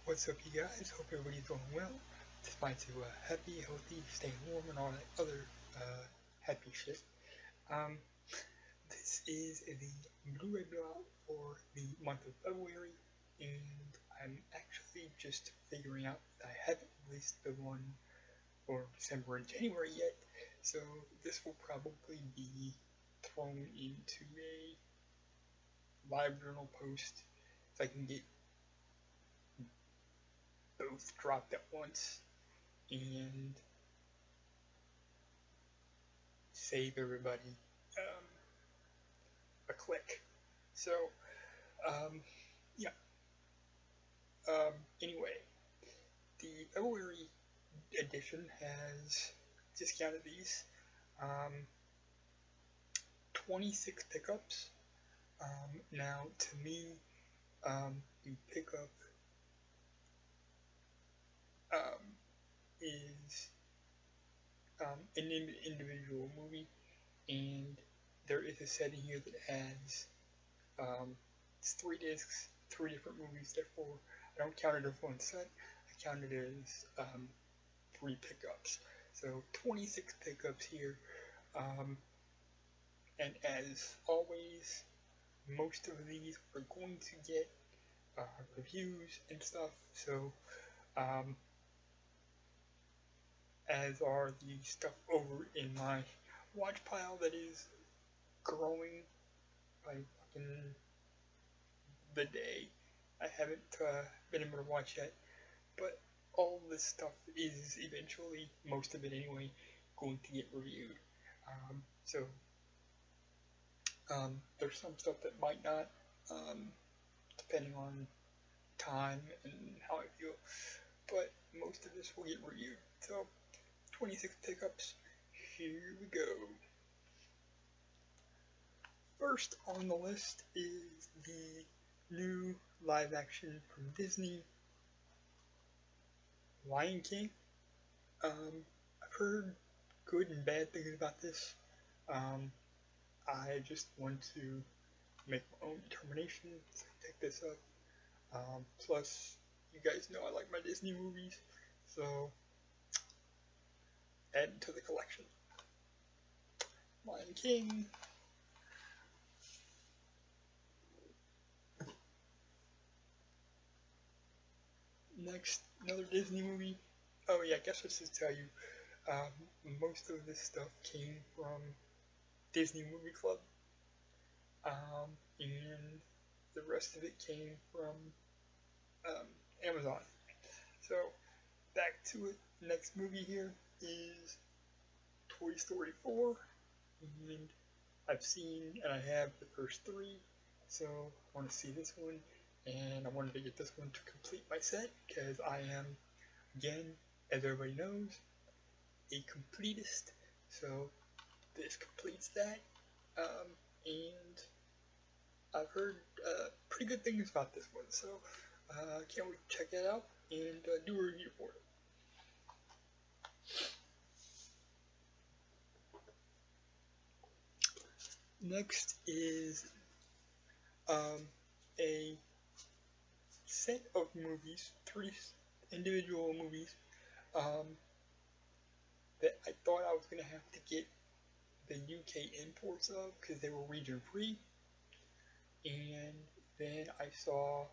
What's up, you guys? Hope everybody's doing well. Despite to happy, healthy, staying warm, and all that other happy shit. Um, this is the Blu-ray blog for the month of February, and I'm actually just figuring out that I haven't released the one for December and January yet, so this will probably be thrown into a live journal post if I can get both dropped at once and save everybody a click. So, um, yeah. Anyway, the February edition has discounted these. Um, 26 pickups. Now, to me, the pickup um, is an individual movie, and there is a setting here that has it's 3 discs, 3 different movies. Therefore, I don't count it as one set. I count it as 3 pickups. So 26 pickups here. And as always, most of these are going to get reviews and stuff. So as are the stuff over in my watch pile that is growing by fucking the day. I haven't been able to watch yet, but all this stuff is eventually, most of it anyway, going to get reviewed. So there's some stuff that might not, depending on time and how I feel, but most of this will get reviewed. So 26 pickups, here we go. First on the list is the new live action from Disney, Lion King. I've heard good and bad things about this. I just want to make my own determination, so I pick this up. Plus, you guys know I like my Disney movies, so add to the collection. Lion King. Next, another Disney movie. Oh yeah, I guess I should tell you, most of this stuff came from Disney Movie Club, and the rest of it came from Amazon. So, back to it. Next movie here is Toy Story 4, and I've seen and I have the first 3, so I want to see this one, and I wanted to get this one to complete my set, because I am, again, as everybody knows, a completist, so this completes that, and I've heard pretty good things about this one, so can't wait to check it out and do a review for it. Next is a set of movies, 3 individual movies, that I thought I was going to have to get the UK imports of because they were region free, and then I saw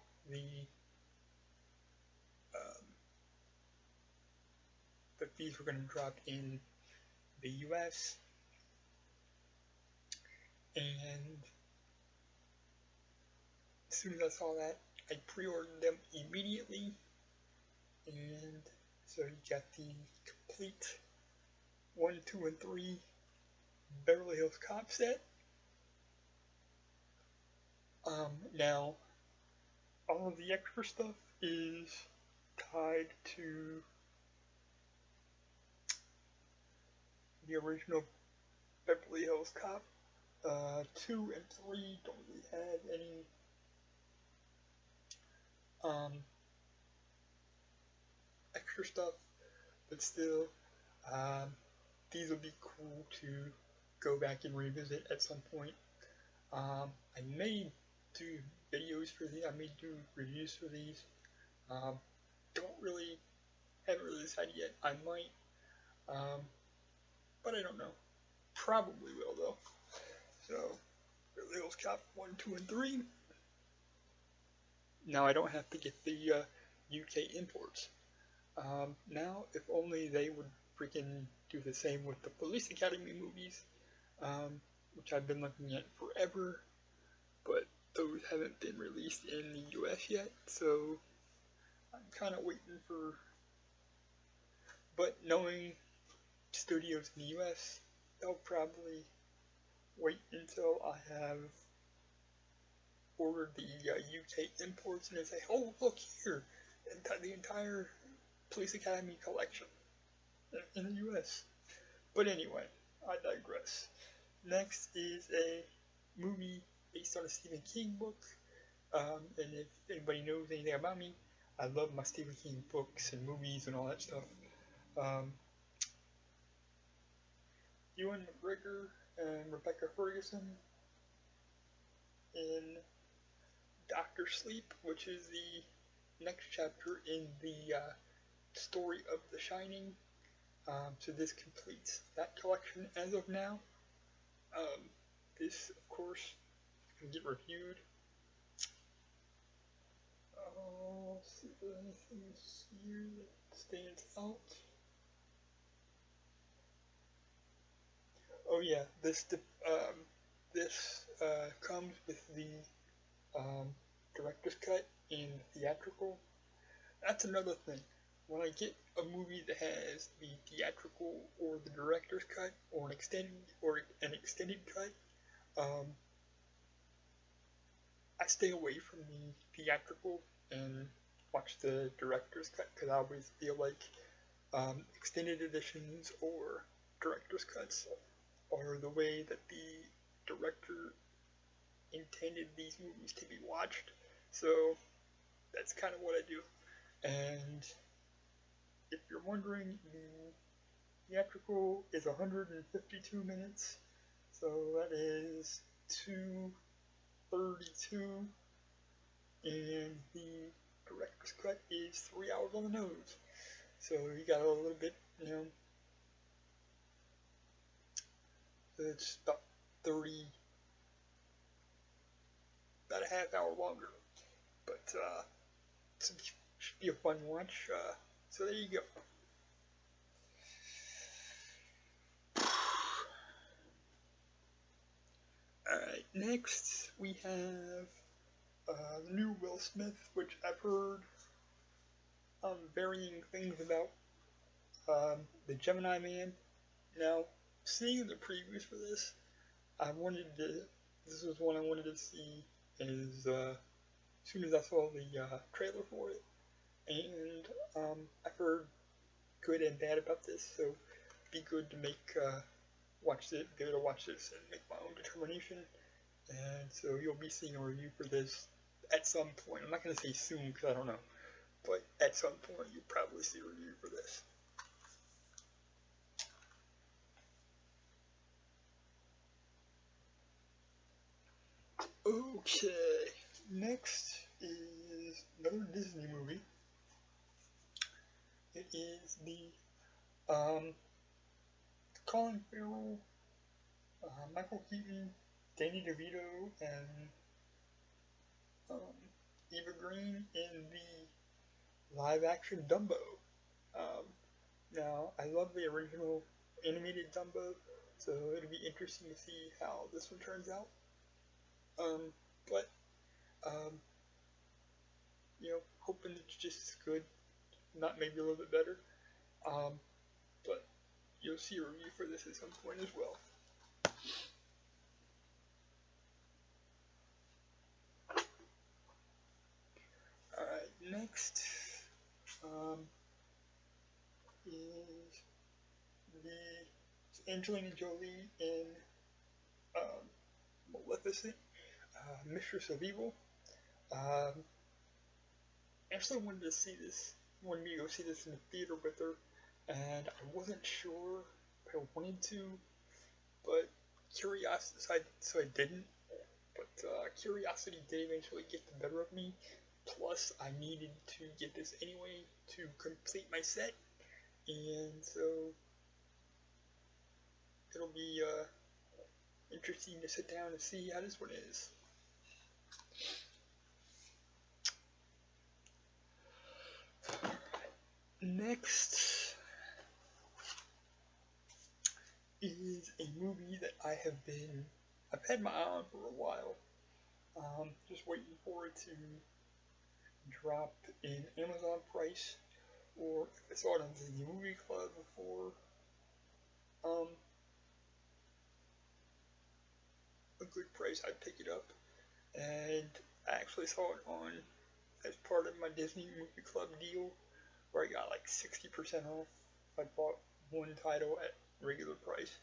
that these were going to drop in the US, and as soon as I saw that, I pre-ordered them immediately, and so you got the complete 1, 2, and 3 Beverly Hills Cop set. Now, all of the extra stuff is tied to the original Beverly Hills Cop. 2 and 3 don't really have any extra stuff, but still, these would be cool to go back and revisit at some point. I may do videos for these, I may do reviews for these, haven't really decided yet. I might, but I don't know. Probably will though. So, Beverly Hills Cop 1, 2, and 3. Now I don't have to get the UK imports. Now, if only they would freaking do the same with the Police Academy movies, which I've been looking at forever, but those haven't been released in the US yet, so I'm kind of waiting for. But knowing studios in the US, they'll probably wait until I have ordered the UK imports and they say, oh, look here, the entire Police Academy collection in the US. But anyway, I digress. Next is a movie based on a Stephen King book. And if anybody knows anything about me, I love my Stephen King books and movies and all that stuff. Ewan McGregor and Rebecca Ferguson in Doctor Sleep, which is the next chapter in the story of The Shining. So this completes that collection as of now. This, of course, can get reviewed. Let's see if there's anything here that stands out. Oh yeah, this comes with the director's cut in theatrical. That's another thing. When I get a movie that has the theatrical or the director's cut or an extended cut, I stay away from the theatrical and watch the director's cut because I always feel like extended editions or director's cuts are the way that the director intended these movies to be watched. So that's kind of what I do. And if you're wondering, the theatrical is 152 minutes, so that is 2:32, and the director's cut is 3 hours on the nose. So you got a little bit, it's about about a half hour longer. But it should be a fun watch. So there you go. Alright, next we have the new Will Smith, which I've heard varying things about. The Gemini Man. Now, seeing the previews for this, this was one I wanted to see as soon as I saw the trailer for it. And I've heard good and bad about this, so it'd be good to watch this and make my own determination. And so you'll be seeing a review for this at some point. I'm not going to say soon because I don't know, but at some point you'll probably see a review for this. Okay, next is another Disney movie. It is the Colin Farrell, Michael Keaton, Danny DeVito, and Eva Green in the live-action Dumbo. Now, I love the original animated Dumbo, so it'll be interesting to see how this one turns out. But hoping it's just as good, not maybe a little bit better. But you'll see a review for this at some point as well. Alright, next is Angelina Jolie in Maleficent, Mistress of Evil. Actually wanted me to go see this in the theater with her, and I wasn't sure if I wanted to, but curiosity, so I didn't. But curiosity did eventually get the better of me, plus I needed to get this anyway to complete my set, and so it'll be interesting to sit down and see how this one is. Next is a movie that I've had my eye on for a while. Just waiting for it to drop in Amazon price, or if I saw it on the movie club before, um, a good price, I'd pick it up. And I actually saw it on as part of my Disney Movie Club deal, where I got like 60% off if I bought one title at regular price.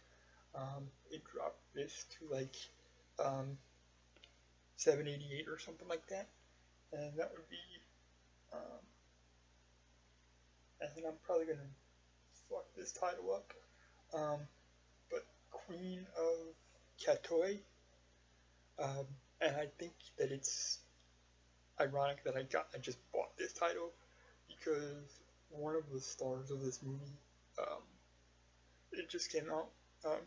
It dropped this to like um, $7.88 or something like that, and that would be, um, and I'm probably gonna fuck this title up. Um, but Queen of Katoi, um, and I think that it's ironic that I just bought this title because one of the stars of this movie, um, it just came out um,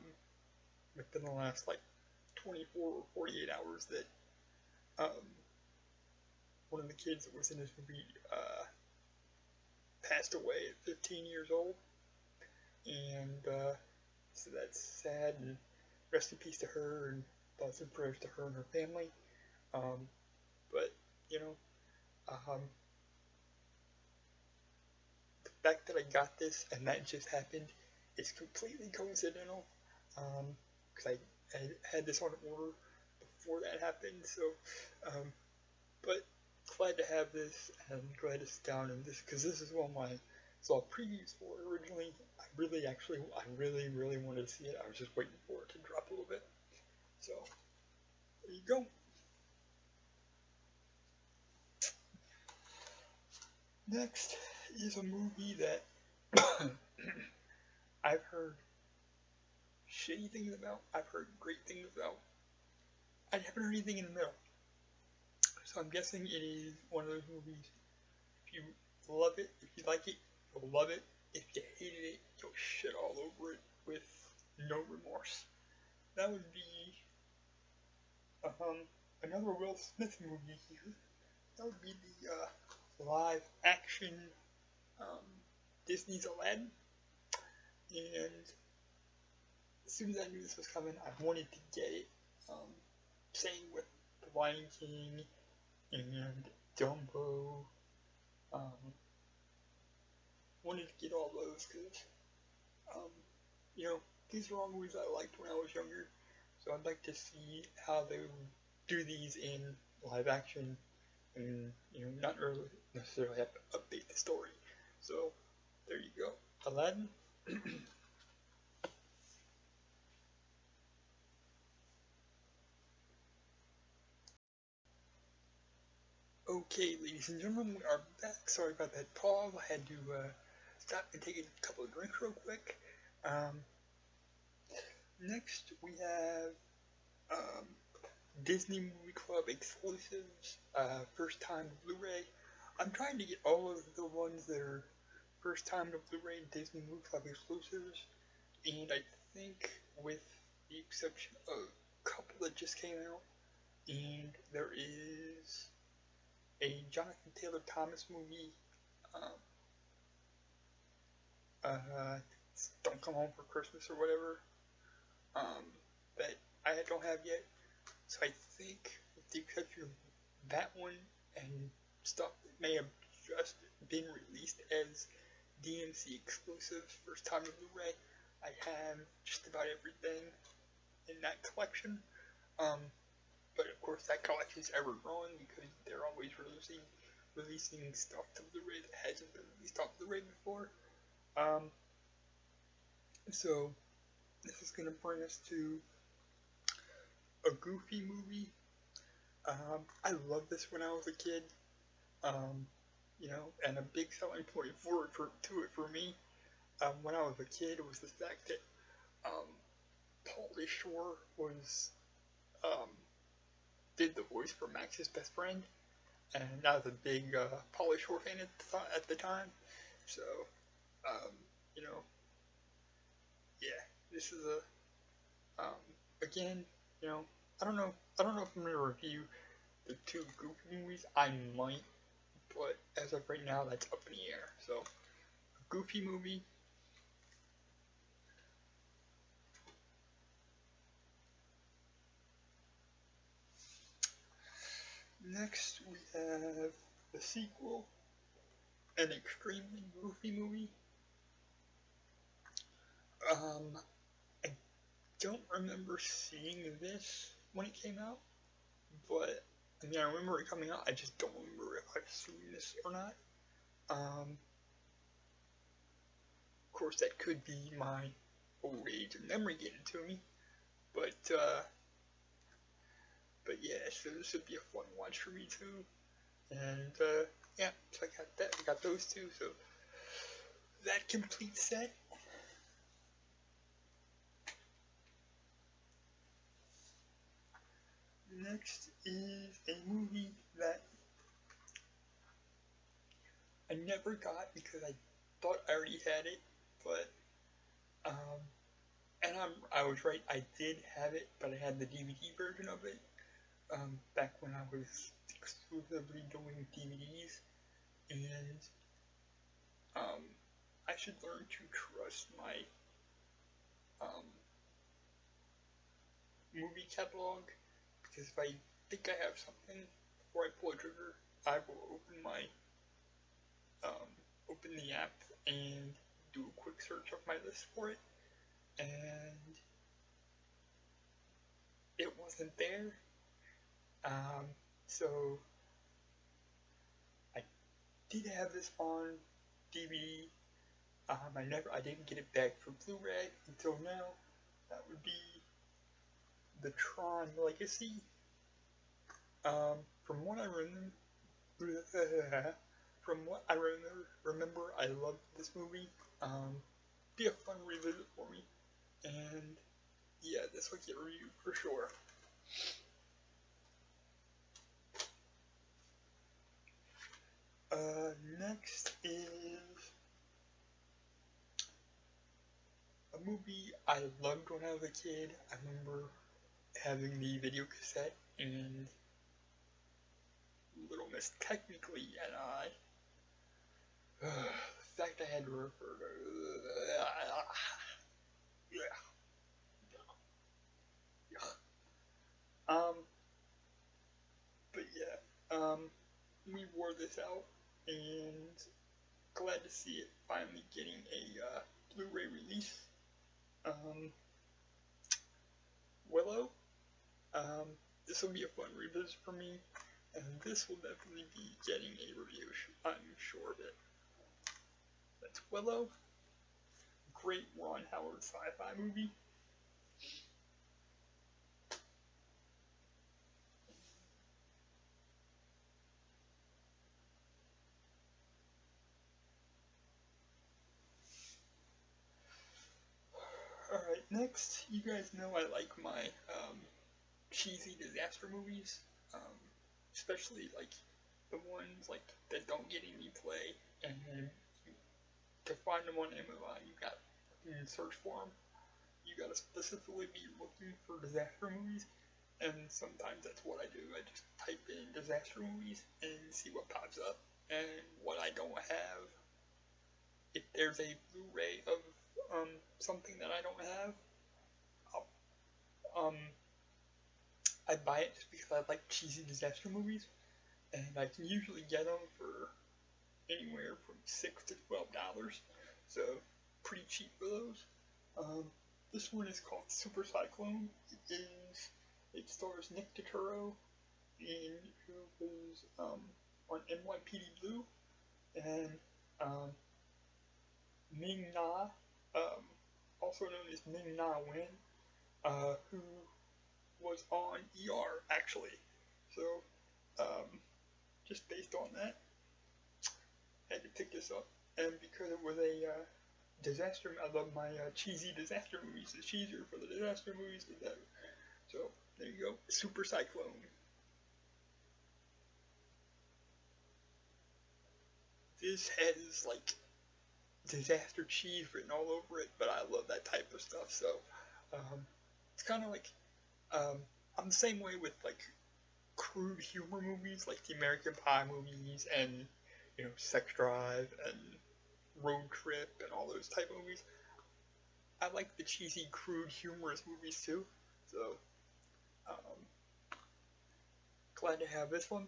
within the last like 24 or 48 hours that um, one of the kids that was in this movie passed away at 15 years old, and so that's sad. And rest in peace to her, and thoughts and prayers to her and her family. Um, but you know, um, the fact that I got this and that just happened is completely coincidental. Because I had this on order before that happened. So, but glad to have this and glad to sit down and this, because this is one I saw previews for originally. I really wanted to see it. I was just waiting for it to drop a little bit. So there you go. Next is a movie that I've heard shitty things about. I've heard great things about. I haven't heard anything in the middle. So I'm guessing it is one of those movies. If you love it, if you like it, you'll love it. If you hated it, you'll shit all over it with no remorse. That would be another Will Smith movie here. That would be the live action um, Disney's Aladdin. And as soon as I knew this was coming, I wanted to get it. Same with The Lion King and Dumbo. Um, Wanted to get all those because, um, you know, these are all movies I liked when I was younger. So I'd like to see how they would do these in live action and, you know, not really necessarily have to update the story. So there you go. Aladdin. Okay, ladies and gentlemen, we are back. Sorry about that pause. I had to stop and take a couple of drinks real quick. Um, Next, we have um, Disney Movie Club exclusives, first time to Blu-ray. I'm trying to get all of the ones that are first time to Blu-ray Disney Movie Club exclusives, and I think with the exception of a couple that just came out, and there is a Jonathan Taylor Thomas movie, um, uh, Don't Come Home for Christmas or whatever, um, that I don't have yet. So I think, with the exception of that one and stuff that may have just been released as DMC exclusives, first time to Blu-ray, I have just about everything in that collection. Um, but of course, that collection is ever growing because they're always releasing stuff to Blu-ray that hasn't been released on Blu-ray before. Um, so this is going to bring us to a Goofy movie. I loved this when I was a kid. You know, and a big selling point to it for me when I was a kid was the fact that Pauly Shore was um, did the voice for Max's best friend, and I was a big Pauly Shore fan at the time. So, um, you know, yeah, this is again, you know, I don't know if I'm gonna review the two Goofy movies. I might, but as of right now, that's up in the air. So, a Goofy movie. Next, we have the sequel, an extremely Goofy movie. I don't remember seeing this when it came out, but I mean, I remember it coming out. I just don't remember if I've seen this or not. Of course, that could be my old age and memory getting to me, but but yeah, so this would be a fun watch for me too. And yeah, so I got that. I got those two. So that complete set. Next is a movie that I never got because I thought I already had it, but um, and I was right. I did have it, but I had the DVD version of it back when I was exclusively doing DVDs, and um, I should learn to trust my um, movie catalog because if I think I have something before I pull a trigger, I will um, open the app and do a quick search of my list for it, and it wasn't there. Um, so I did have this on DVD. I didn't get it back for Blu-ray until now. That would be the Tron Legacy. From what I remember, remember, I loved this movie. Be a fun revisit for me, and yeah, this will get reviewed for sure. Next is a movie I loved when I was a kid. I remember having the video cassette and Little Miss Technically, and the fact I had to refer to, yeah, yeah. But yeah, we wore this out, and glad to see it finally getting a Blu-ray release. Um, Willow. Um, this will be a fun revisit for me, and this will definitely be getting a review. I'm sure of it. That's Willow. Great Ron Howard sci-fi movie. Alright, next, you guys know I like my cheesy disaster movies, especially like the ones like that don't get any play, and to find them on Amazon, you got to search for them. You got to specifically be looking for disaster movies, and sometimes that's what I do. I just type in disaster movies and see what pops up, and what I don't have. If there's a Blu-ray of something that I don't have, I'll, I buy it just because I like cheesy disaster movies, and I can usually get them for anywhere from $6 to $12, so pretty cheap for those. This one is called Super Cyclone. It stars Nick Turturro, who was on NYPD Blue, and Ming Na, also known as Ming Na Wen, who was on ER actually. So just based on that, I had to pick this up, and because it was a disaster, I love my cheesy disaster movies. The cheesier for the disaster movies, the better. So there you go, Super Cyclone. this has like disaster cheese written all over it, but I love that type of stuff. So it's kind of like um, I'm the same way with like crude humor movies, like the American Pie movies, and Sex Drive and Road Trip and all those type of movies. I like the cheesy, crude, humorous movies too. So um, glad to have this one.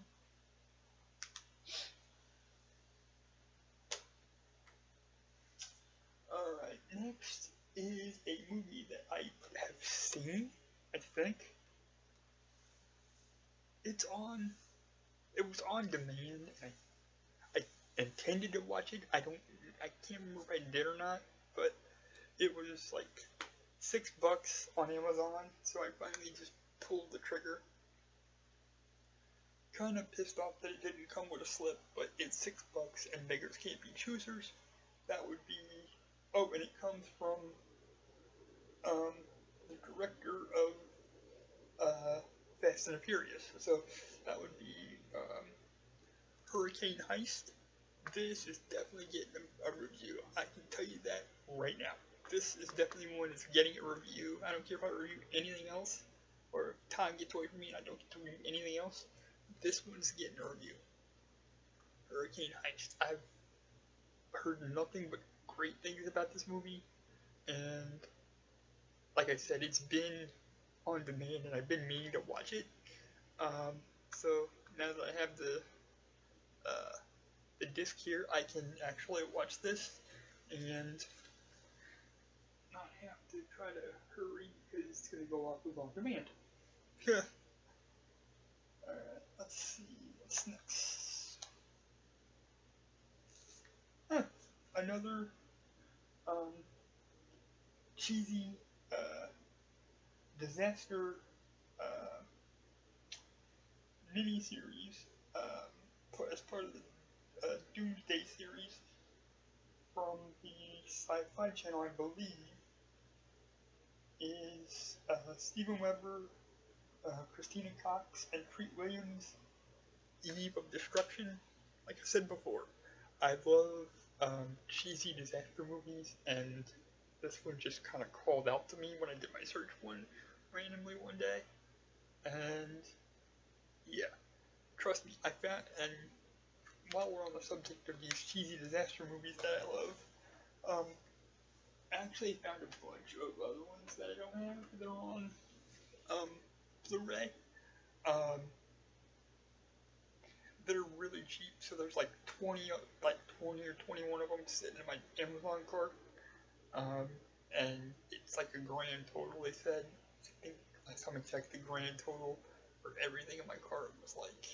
Alright, next is a movie that I have seen, I think. It's on, it was on demand, and I intended to watch it. I can't remember if I did or not, but it was like $6 on Amazon, so I finally just pulled the trigger. Kind of pissed off that it didn't come with a slip, but it's $6 and beggars can't be choosers. That would be. Oh, and it comes from the director of Fast and the Furious. So that would be Hurricane Heist. This is definitely getting a review. I can tell you that right now. This is definitely one that's getting a review. I don't care if I review anything else, or time gets away from me and I don't get to review anything else. This one's getting a review. Hurricane Heist. I've heard nothing but great things about this movie, and like I said, it's been on demand and I've been meaning to watch it. So now that I have the disc here, I can actually watch this and not have to try to hurry because it's going to go off with on demand. Alright, let's see what's next. Another cheesy disaster mini-series as part of the Doomsday series from the Sci-Fi Channel, I believe, is Steven Weber, Christina Cox, and Treat Williams' Eve of Destruction. Like I said before, I love cheesy disaster movies, and this one just kind of called out to me when I did my search one randomly one day. And yeah, trust me, I found, and while we're on the subject of these cheesy disaster movies that I love, I actually found a bunch of other ones that I don't have that are on Blu-ray. That are really cheap. So there's like 20 or 21 of them sitting in my Amazon cart. And it's like a grand total. They said, I think last time I checked, the grand total for everything in my cart was like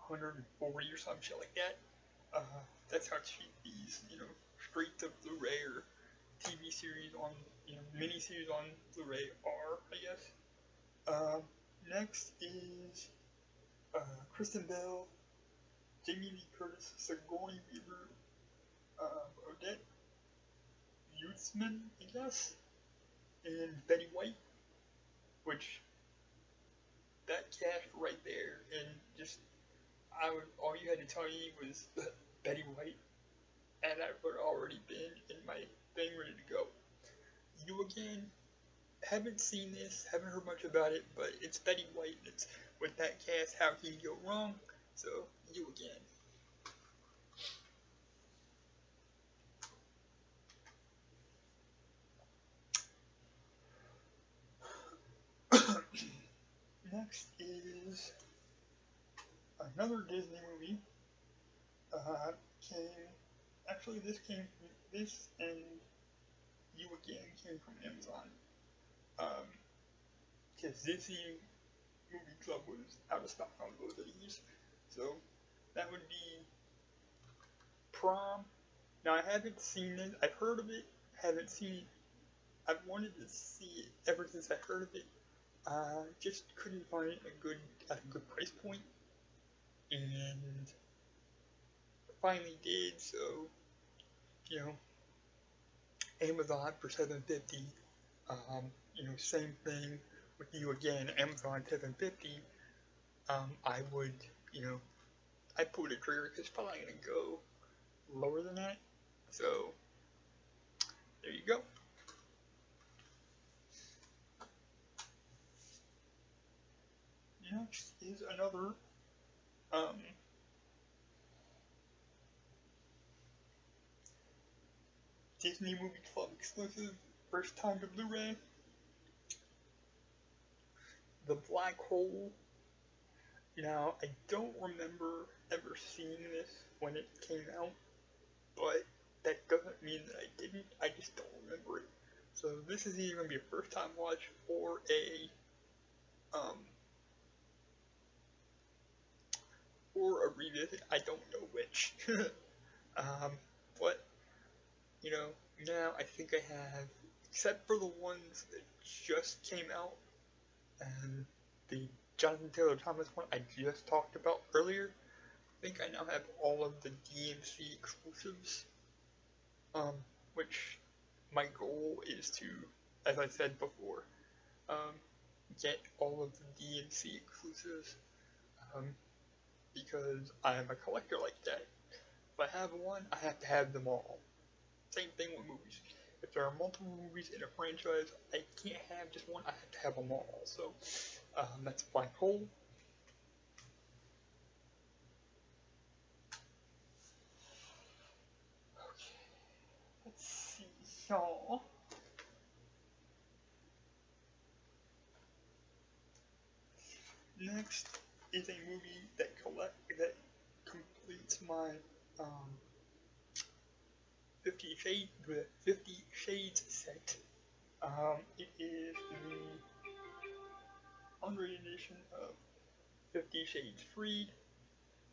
140 or some shit like that. That's how cheap these, straight to Blu-ray or TV series on, mini series on Blu-ray are, I guess. Next is Kristen Bell, Jamie Lee Curtis, Sigourney Weaver, Odette Youthman, I guess, and Betty White, which that cast right there, and just all you had to tell me was Betty White, and I would have already been in my thing ready to go. You again, haven't seen this, haven't heard much about it, but it's Betty White, and it's with that cast, how can you go wrong? So, you again. Next is another Disney movie. This and You Again came from Amazon. Because Disney Movie Club was out of stock on both of these. So that would be Prom. Now I haven't seen it. I've heard of it. Haven't seen it. I've wanted to see it ever since I heard of it. Just couldn't find it at a good price point, and finally did. So Amazon for $7.50. Same thing with You Again. Amazon $7.50. I would I pulled the trigger because it's probably going to go lower than that. So, there you go. Next is another Disney Movie Club exclusive, first time to Blu-ray. The Black Hole. Now, I don't remember ever seeing this when it came out, but that doesn't mean that I didn't. I just don't remember it. So this is either going to be a first time watch or a revisit. I don't know which. But you know, now I think I have, except for the ones that just came out, and the Jonathan Taylor Thomas one I just talked about earlier, I think I now have all of the DMC exclusives, which my goal is to, as I said before, get all of the DMC exclusives, because I'm a collector like that. If I have one, I have to have them all. Same thing with movies. If there are multiple movies in a franchise, I can't have just one, I have to have them all. So, that's Black Hole. Okay, let's see, so... Next is a movie that completes my 50 Shades set. It is the unrated edition of 50 Shades Freed.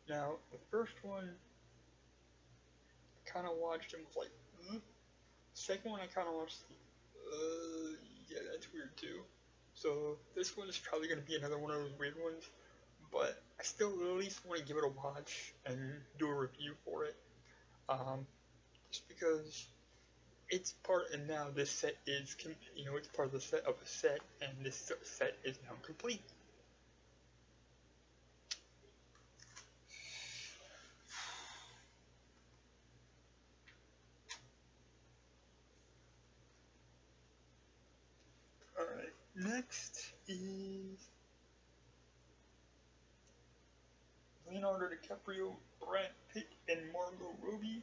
Now, the first one I kind of watched and was like, Second one I kind of watched, yeah, that's weird too. So this one is probably going to be another one of those weird ones, but I still at least want to give it a watch and do a review for it. Just because it's part, and now this set is, it's part of the set of a set, and this set is now complete. Alright, next is Leonardo DiCaprio, Brad Pitt, and Margot Robbie.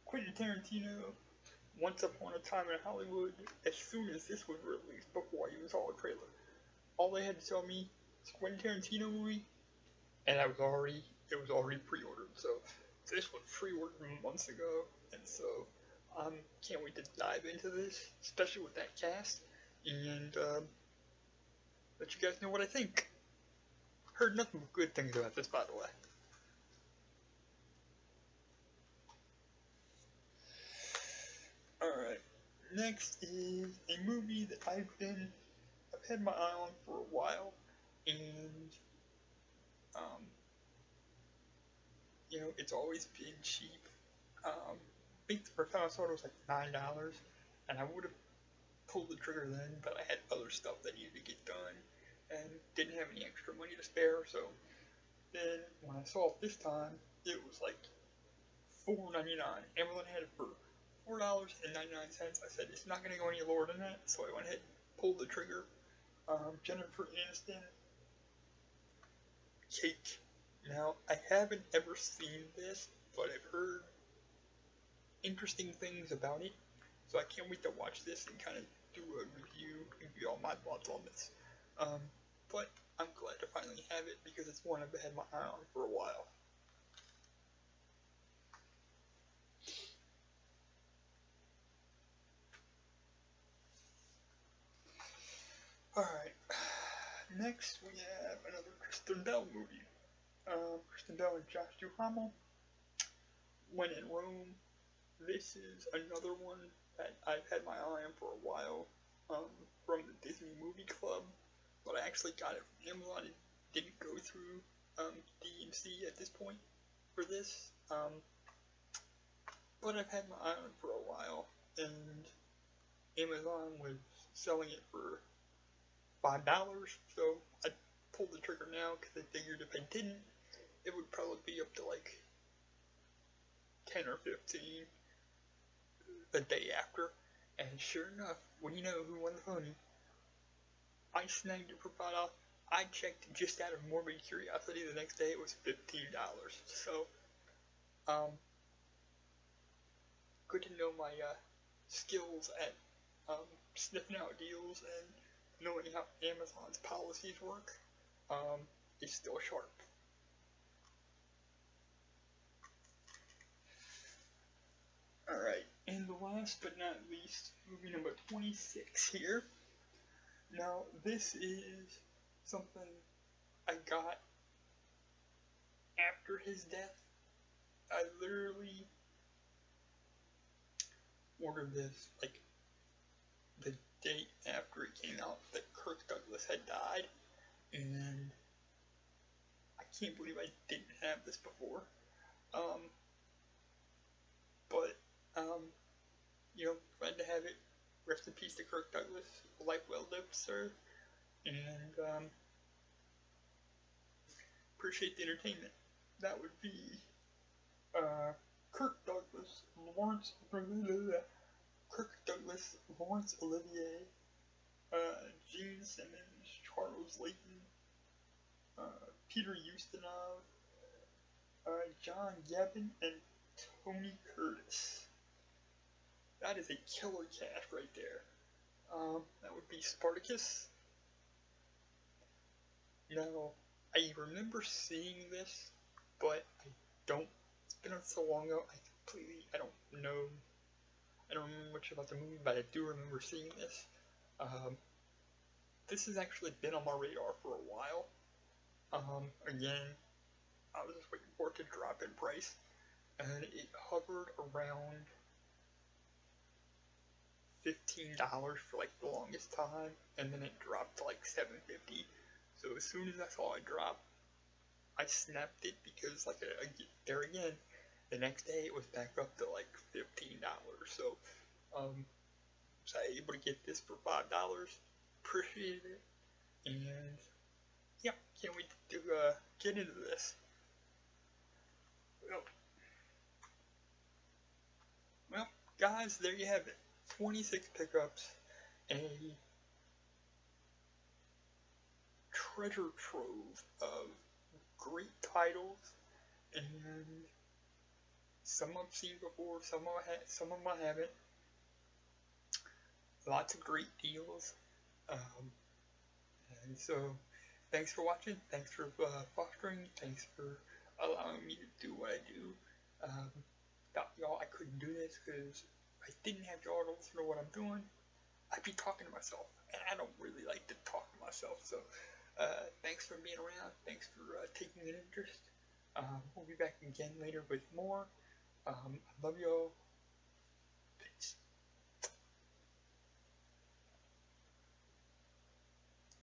Quentin Tarantino, Once Upon a Time in Hollywood. As soon as this was released, before I even saw a trailer, all they had to tell me it's a Quentin Tarantino movie, and it was already pre-ordered. So this was pre-ordered months ago, and so can't wait to dive into this, especially with that cast, and let you guys know what I think. Heard nothing but good things about this, by the way. Alright, next is a movie that I've had my eye on for a while, and it's always been cheap. I think the first time I saw it was like $9, and I would have pulled the trigger then, but I had other stuff that needed to get done, and didn't have any extra money to spare, so then when I saw it this time, it was like $4.99. Amazon had it for $4.99. I said it's not going to go any lower than that, so I went ahead and pulled the trigger. Jennifer Aniston, Cake. Now, I haven't ever seen this, but I've heard interesting things about it, so I can't wait to watch this and kind of do a review and give you all my thoughts on this. But I'm glad to finally have it because it's one I've had my eye on for a while. Alright, next we have another Kristen Bell movie. Kristen Bell and Josh Duhamel, When in Rome. This is another one that I've had my eye on for a while, from the Disney Movie Club, but I actually got it from Amazon. It didn't go through DMC at this point for this, but I've had my eye on it for a while, and Amazon was selling it for $5, so I pulled the trigger now because I figured if I didn't, it would would probably be up to like 10 or 15 the day after. And sure enough, when you know who won the pony, I snagged it for $5. I checked just out of morbid curiosity. The next day it was $15. So, good to know my skills at sniffing out deals and knowing how Amazon's policies work is still sharp. Alright, and the last but not least, movie number 26 here. Now, this is something I got after his death. I literally ordered this like the day after it came out that Kirk Douglas had died, and I can't believe I didn't have this before. But you know, glad to have it. Rest in peace to Kirk Douglas. Life well lived, sir. And appreciate the entertainment. That would be Kirk Douglas, Laurence Olivier, Gene Simmons, Charles Layton, Peter Ustinov, John Gavin, and Tony Curtis. That is a killer cast right there. That would be Spartacus. Now, I remember seeing this, but it's been so long ago, I don't remember much about the movie, but I do remember seeing this. This has actually been on my radar for a while. Again, I was just waiting for it to drop in price, and it hovered around $15 for like the longest time, and then it dropped to like $7.50. So as soon as I saw it drop, I snapped it because there again, the next day it was back up to like $15. So I was able to get this for $5. Appreciate it, and yeah, can't wait to get into this. Well, guys, there you have it. 26 pickups, a treasure trove of great titles, and some I've seen before, some of them I haven't. Lots of great deals, and so thanks for watching, thanks for fostering, thanks for allowing me to do what I do. Without y'all, I couldn't do this because I didn't have y'all to listen to what I'm doing. I'd be talking to myself, and I don't really like to talk to myself. So, thanks for being around. Thanks for taking an interest. We'll be back again later with more. I love y'all.